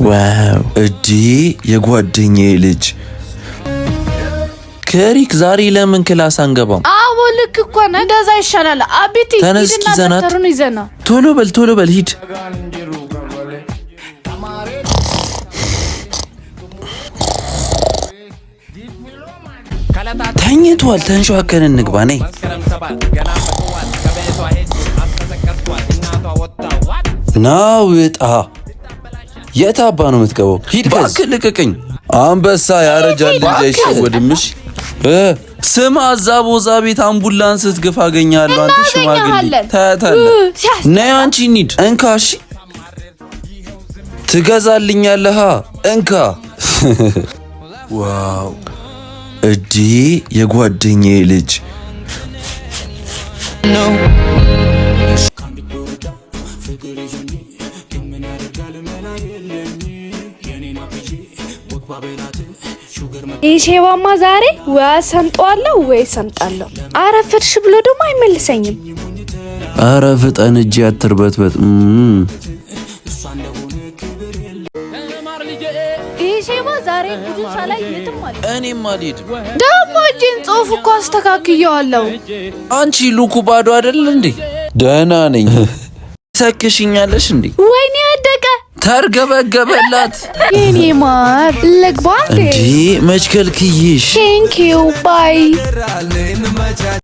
ዋው እዲ የጓደኛዬ ልጅ ከሪክ ዛሬ ለምን ክላስ አንገባም? አዎ ልክ እኮ ነው። እንደዛ ይሻላል። አቢቲ ተነስኪ ዘናት ቶሎ በል ሂድ። ተኝቷል። ተንሸዋከን እንግባ ነይ። ናው እጣ የት አባ ነው የምትገባው? ሂድ እባክህ ልቀቀኝ። አንበሳ ያረጃል ልጅ አይሸወድምሽ። ስማ እዛ ቦዛ ቤት አምቡላንስ ስትገፋ አገኛለሁ። አንተ ሽማግሌ ታያታለህ። ነይ አንቺ እንሂድ። እንካሽ ትገዛልኛለህ። እንካ። ዋው እዲ የጓደኛዬ ልጅ ኢሼባማ ዛሬ ወይ ሰምጣለሁ ወይ ሰምጣለሁ። አረፈድሽ ብሎ ደግሞ አይመልሰኝም። አረ ፍጠን እጂ አትርበትበት። ኢሼባ ዛሬ ጉዱ ሳላይ የትም አለ። እኔም አልሄድ ደግሞ እጄን ጽሁፍ እኮ አስተካክየዋለሁ። አንቺ ሉኩ ባዶ አይደል እንዴ? ደህና ነኝ። ሰክሽኛለሽ እንዴ? ወይኔ ወደቀ። ተርገበገበላት። የኔ ማር ልግባ እንዴ? መች ከልክዬሽ? ቴንክ ዩ ባይ